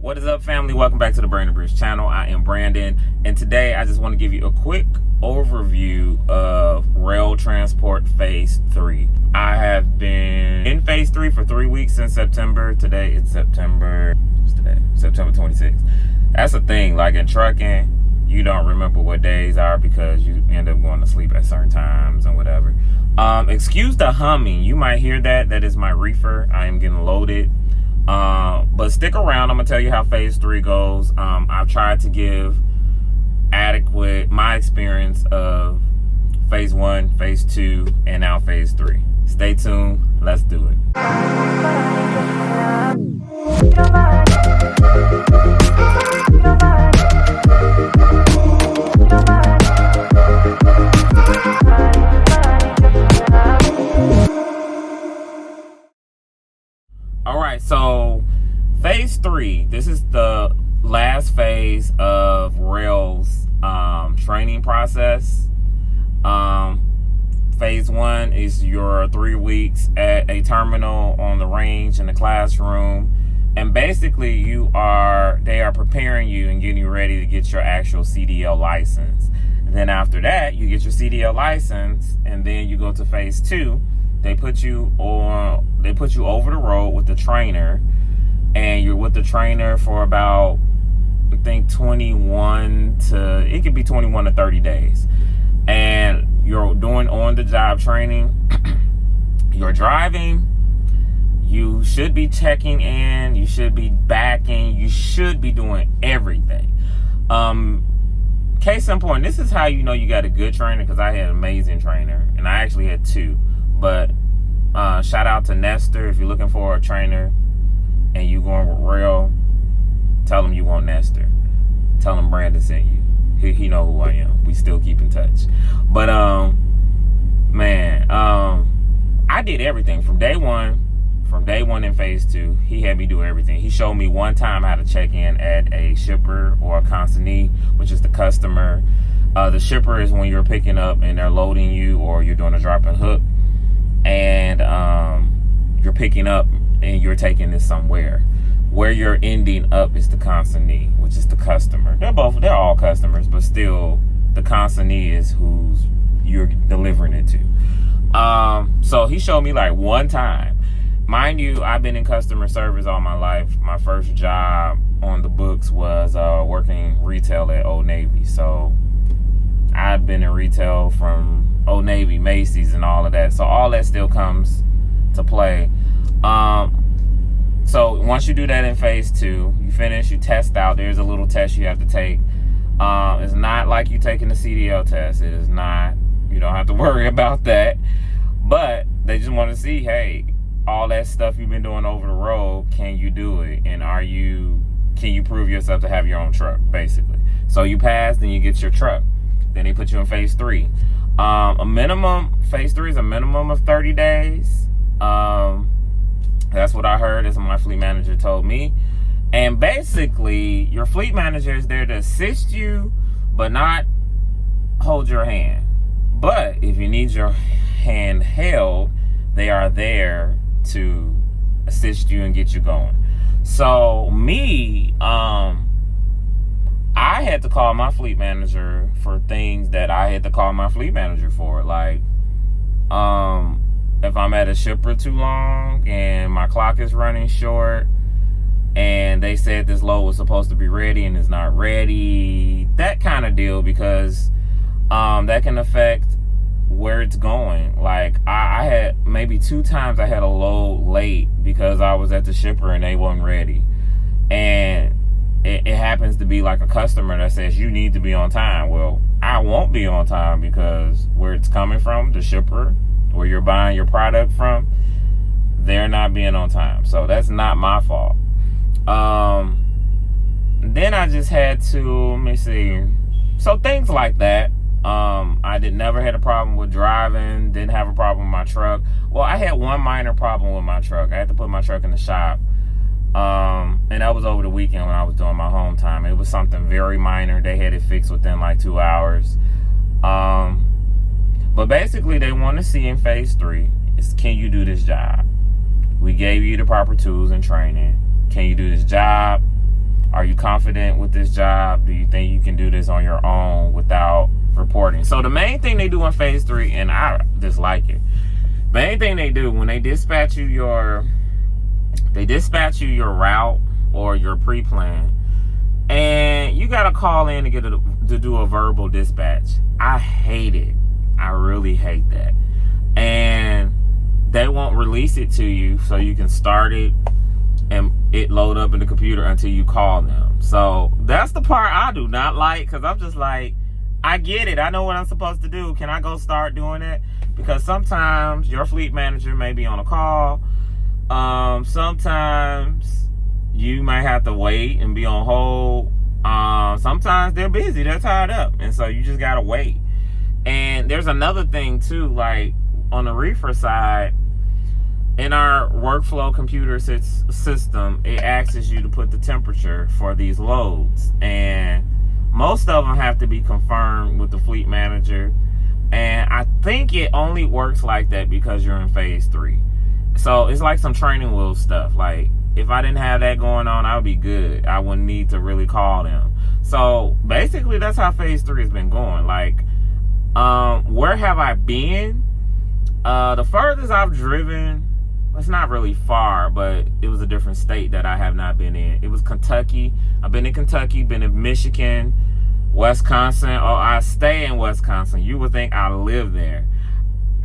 What is up, family? Welcome back to the Brandon Brews channel. I am Brandon, and today I just want to give you a quick overview of Roehl Transport Phase 3. I have been in Phase 3 for 3 weeks since September. Today it's September 26th. That's the thing, like in trucking, you don't remember what days are because you end up going to sleep at certain times and whatever. Excuse the humming. You might hear that. That is my reefer. I am getting loaded. But stick around. I'm gonna tell you how Phase 3 goes. I've tried to give my experience of Phase 1, Phase 2, and now Phase 3. Stay tuned. Let's do it. All right, so Phase 3, this is the last phase of Roehl's training process. Phase 1 is your 3 weeks at a terminal on the range in the classroom. And basically they are preparing you and getting you ready to get your actual CDL license. And then after that, you get your CDL license, and then you go to Phase 2. They put you over the road with the trainer, and you're with the trainer for about, I think, 21 to 30 days. And you're doing on-the-job training. You're driving. You should be checking in. You should be backing. You should be doing everything. Case in point, this is how you know you got a good trainer, because I had an amazing trainer, and I actually had 2. But shout out to Nestor. If you're looking for a trainer and you going with Roehl, tell him you want Nestor. Tell him Brandon sent you. He know who I am. We still keep in touch. But I did everything from day one. From day one in Phase 2, he had me do everything. He showed me one time how to check in at a shipper or a consignee, which is the customer. The shipper is when you're picking up and they're loading you, or you're doing a drop and hook, and you're picking up and you're taking this somewhere. Where you're ending up is the consignee, which is the customer. They're all customers, but still the consignee is who's you're delivering it to. So he showed me like one time. Mind you, I've been in customer service all my life. My first job on the books was working retail at Old Navy. So I've been in retail from Old Navy, Macy's, and all of that. So all that still comes to play. So once you do that in Phase 2, you finish, you test out. There's a little test you have to take. It's not like you taking the CDL test. It is not. You don't have to worry about that. But they just want to see, hey, all that stuff you've been doing over the road, can you do it? And can you prove yourself to have your own truck, basically? So you pass, then you get your truck. Then they put you in Phase 3. Phase 3 is a minimum of 30 days. That's what I heard. That's what my fleet manager told me. And basically, your fleet manager is there to assist you, but not hold your hand. But if you need your hand held, they are there to assist you and get you going. So me, I had to call my fleet manager for things that I had to call my fleet manager for. Like, if I'm at a shipper too long and my clock is running short and they said this load was supposed to be ready and it's not ready, that kind of deal, because that can affect where it's going. Like, I had maybe 2 times I had a load late because I was at the shipper and they wasn't ready. And it happens to be like a customer that says you need to be on time. Well, I won't be on time because where it's coming from, the shipper, where you're buying your product from, they're not being on time. So that's not my fault. Then I just had to, let me see. So things like that. I never had a problem with driving, didn't have a problem with my truck. Well, I had one minor problem with my truck. I had to put my truck in the shop. And that was over the weekend when I was doing my home time. It was something very minor. They had it fixed within like 2 hours. But basically, they want to see in Phase 3 is, can you do this job? We gave you the proper tools and training. Can you do this job? Are you confident with this job? Do you think you can do this on your own without reporting? So the main thing they do in phase 3, and I dislike it, main thing they do when they dispatch you your route or your pre-plan, and you got to call in to do a verbal dispatch. I hate it. I really hate that. And they won't release it to you so you can start it and it load up in the computer until you call them. So that's the part I do not like, because I'm just like, I get it. I know what I'm supposed to do. Can I go start doing it? Because sometimes your fleet manager may be on a call. Sometimes you might have to wait and be on hold. Sometimes they're busy. They're tied up. And so you just got to wait. And there's another thing too, like on the reefer side, in our workflow computer system, it asks you to put the temperature for these loads. And most of them have to be confirmed with the fleet manager. And I think it only works like that because you're in phase 3. So it's like some training wheel stuff. Like if I didn't have that going on, I would be good. I wouldn't need to really call them. So basically that's how phase 3 has been going. Like, where have I been? The furthest I've driven, it's not really far, but it was a different state that I have not been in. It was Kentucky. I've been in Kentucky, been in Michigan, Wisconsin. Oh, I stay in Wisconsin. You would think I live there.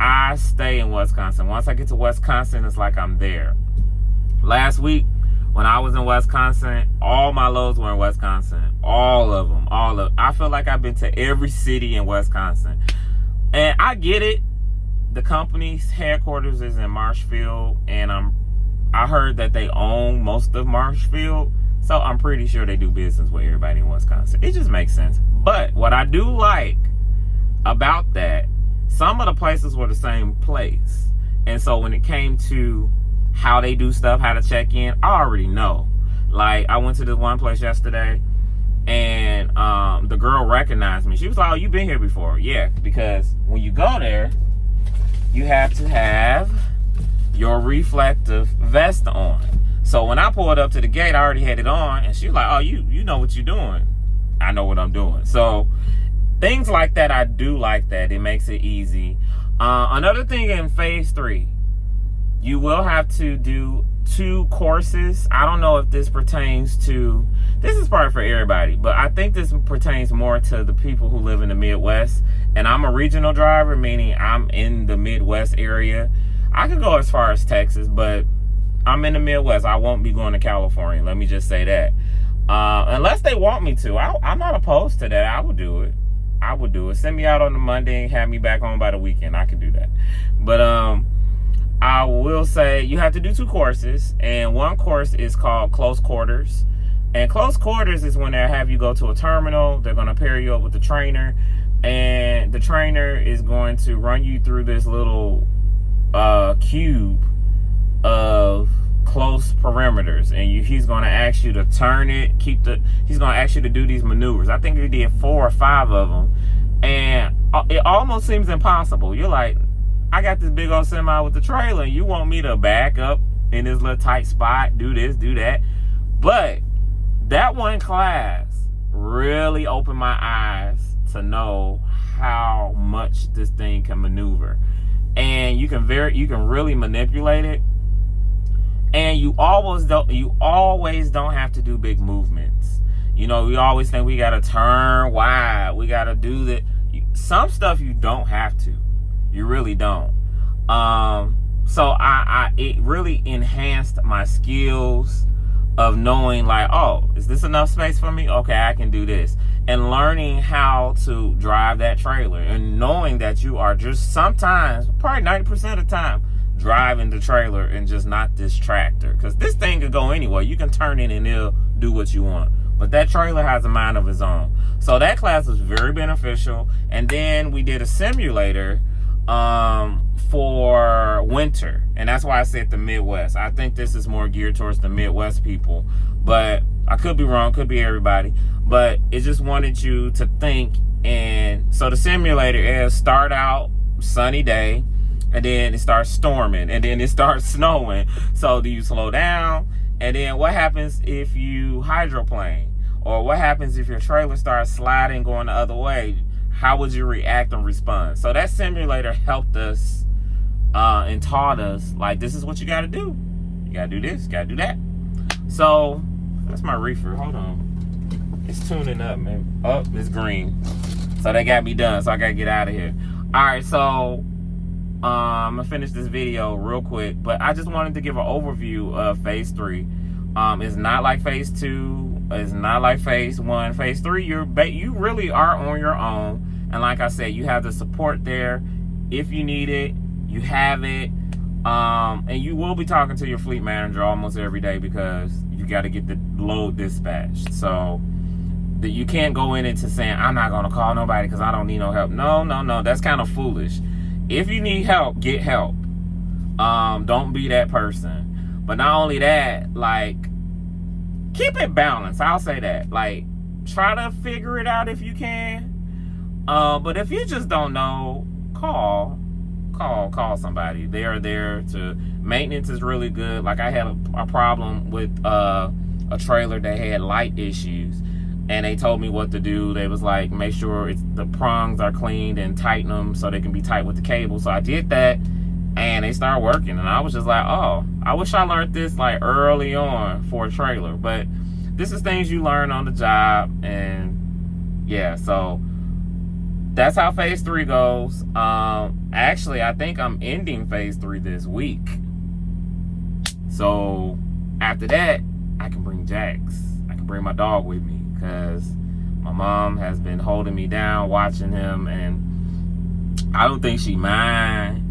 I stay in Wisconsin. Once I get to Wisconsin, it's like I'm there. Last week, when I was in Wisconsin, all my loads were in Wisconsin. All of them. I feel like I've been to every city in Wisconsin. And I get it. The company's headquarters is in Marshfield, and I heard that they own most of Marshfield, so I'm pretty sure they do business with everybody in Wisconsin. It just makes sense. But what I do like about that, some of the places were the same place. And so when it came to how they do stuff, how to check in, I already know. Like, I went to this one place yesterday, and the girl recognized me. She was like, "Oh, you've been here before." Yeah, because when you go there, you have to have your reflective vest on. So when I pulled up to the gate, I already had it on, and she was like, "Oh, you know what you're doing." I know what I'm doing. So things like that, I do like that. It makes it easy. Another thing in phase 3, you will have to do 2 courses. I don't know if this pertains to, this is probably for everybody, but I think this pertains more to the people who live in the Midwest. And I'm a regional driver, meaning I'm in the Midwest area. I could go as far as Texas, but I'm in the Midwest. I won't be going to California. Let me just say that. Unless they want me to. I'm not opposed to that. I would do it. Send me out on the Monday and have me back home by the weekend. I could do that. But I will say you have to do 2 courses, and one course is called Close Quarters. And Close Quarters is when they have you go to a terminal. They're going to pair you up with the trainer, and the trainer is going to run you through this little cube of close perimeters, and he's going to ask you to turn it, he's going to ask you to do these maneuvers. I think he did 4 or 5 of them, and it almost seems impossible. You're like, I got this big old semi with the trailer, and you want me to back up in this little tight spot, do this, do that. But that one class really opened my eyes to know how much this thing can maneuver. And you can really manipulate it. And you always don't have to do big movements. You know, we always think we gotta turn wide, we gotta do that. Some stuff you don't have to. You really don't. So it really enhanced my skills of knowing, like, oh, is this enough space for me? Okay, I can do this. And learning how to drive that trailer, and knowing that you are just sometimes, probably 90% of the time, driving the trailer and just not this tractor. Because this thing could go anywhere. You can turn it and it'll do what you want. But that trailer has a mind of its own. So that class was very beneficial. And then we did a simulator for winter, and that's why I said the Midwest. I think this is more geared towards the Midwest people, but I could be wrong, could be everybody, but it just wanted you to think. And so the simulator is start out sunny day, and then it starts storming, and then it starts snowing. So do you slow down? And then what happens if you hydroplane? Or what happens if your trailer starts sliding going the other way? How would you react and respond? So that simulator helped us and taught us, like, this is what you got to do. You got to do this, you got to do that. So that's my reefer. Hold on. It's tuning up, man. Oh, it's green. So they got me done. So I got to get out of here. All right, so I'm going to finish this video real quick. But I just wanted to give an overview of Phase 3. It's not like Phase 2. It's not like Phase 1. Phase 3, you really are on your own. And like I said, you have the support there. If you need it, you have it. And you will be talking to your fleet manager almost every day because you got to get the load dispatched. So that you can't go in into saying, I'm not going to call nobody because I don't need no help. No. That's kind of foolish. If you need help, get help. Don't be that person. But not only that, like, keep it balanced. I'll say that. Like, try to figure it out if you can. But if you just don't know, call somebody. They are there to, maintenance is really good. Like, I had a problem with a trailer that had light issues, and they told me what to do. They was like, make sure the prongs are cleaned and tighten them so they can be tight with the cable. So I did that, and they started working, and I was just like, oh, I wish I learned this like early on for a trailer. But this is things you learn on the job. And yeah, so that's how Phase 3 goes. Actually, I think I'm ending Phase 3 this week. So after that, I can bring Jax. I can bring my dog with me because my mom has been holding me down, watching him, and I don't think she mind.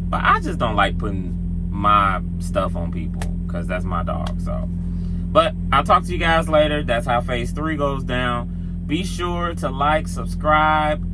But I just don't like putting my stuff on people because that's my dog. So, but I'll talk to you guys later. That's how Phase 3 goes down. Be sure to like, subscribe.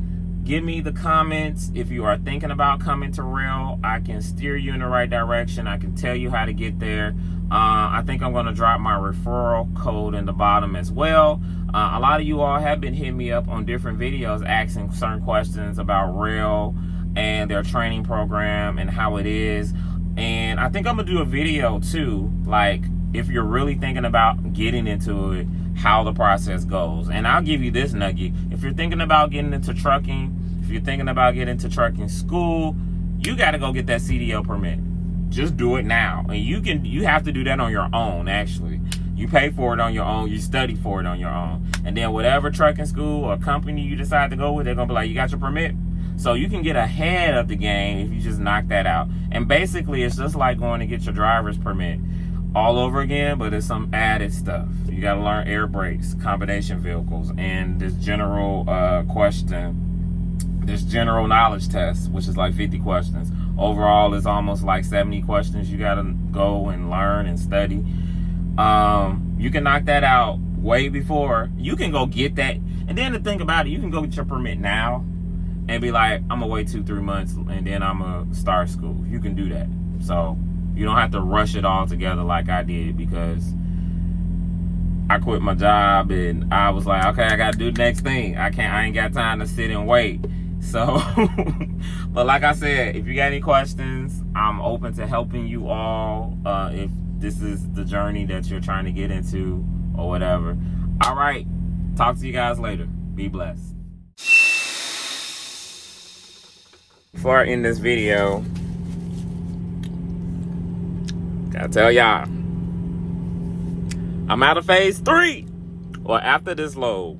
Give me the comments. If you are thinking about coming to Roehl, I can steer you in the right direction. I can tell you how to get there. I think I'm going to drop my referral code in the bottom as well. A lot of you all have been hitting me up on different videos asking certain questions about Roehl and their training program and how it is. And I think I'm going to do a video too, like if you're really thinking about getting into it, how the process goes. And I'll give you this nugget. If you're thinking about getting into trucking, if you're thinking about getting into trucking school, you got to go get that CDL permit. Just do it now. And you have to do that on your own, actually. You pay for it on your own. You study for it on your own. And then whatever trucking school or company you decide to go with, they're going to be like, you got your permit? So you can get ahead of the game if you just knock that out. And basically, it's just like going to get your driver's permit all over again, but it's some added stuff. You got to learn air brakes, combination vehicles, and this general this general knowledge test, which is like 50 questions. Overall, it's almost like 70 questions you got to go and learn and study. You can knock that out way before. You can go get that. And then to think about it, you can go get your permit now and be like, I'm going to wait 2-3 months and then I'm going to start school. You can do that. So you don't have to rush it all together like I did, because I quit my job and I was like, okay, I got to do the next thing. I ain't got time to sit and wait. So, but like I said, if you got any questions, I'm open to helping you all. If this is the journey that you're trying to get into or whatever. All right. Talk to you guys later. Be blessed. Before I end this video, gotta tell y'all, I'm out of Phase 3, or after this load.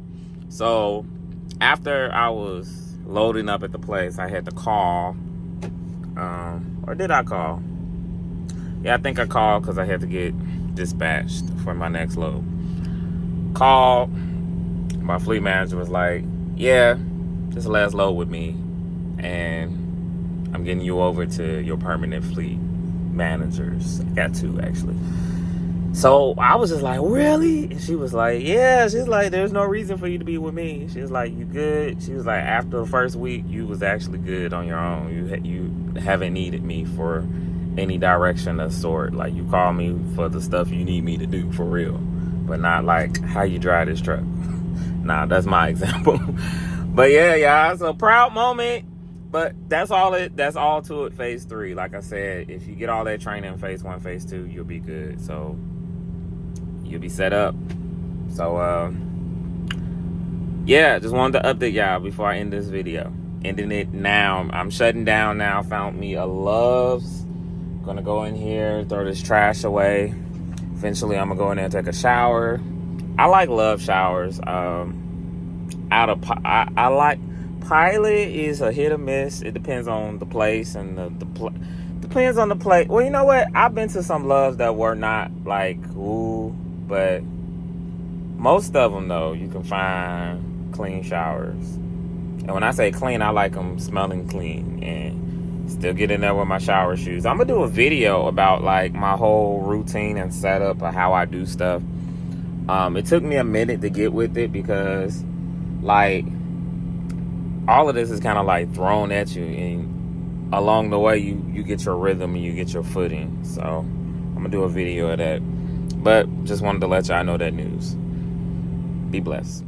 So after I was loading up at the place, I had to call, or did I call? Yeah, I think I called because I had to get dispatched for my next load. Called, my fleet manager was like, yeah, this is the last load with me, and I'm getting you over to your permanent fleet managers. I got 2 actually. So I was just like, really? And she was like, yeah. She's like, there's no reason for you to be with me. She was like, you good? She was like, after the first week, you was actually good on your own. You haven't needed me for any direction of sort. Like, you call me for the stuff you need me to do for real, but not like how you drive this truck. Nah, that's my example. But yeah, y'all, it's a proud moment. But that's all to it. Phase 3. Like I said, if you get all that training in Phase 1, Phase 2, you'll be good. So you'll be set up. So yeah, just wanted to update y'all before I end this video. Ending it now. I'm shutting down now. Found me a Love's. Gonna go in here, throw this trash away. Eventually I'm gonna go in there and take a shower. I like Love showers. I like Pilot is a hit or miss. It depends on the place and depends on the place. Well, you know what? I've been to some Loves that were not like ooh, but most of them though you can find clean showers. And when I say clean, I like them smelling clean and still get in there with my shower shoes. I'm gonna do a video about like my whole routine and setup of how I do stuff. It took me a minute to get with it because like all of this is kind of like thrown at you, and along the way you get your rhythm and you get your footing. So I'm gonna do a video of that, but just wanted to let y'all know that news. Be blessed.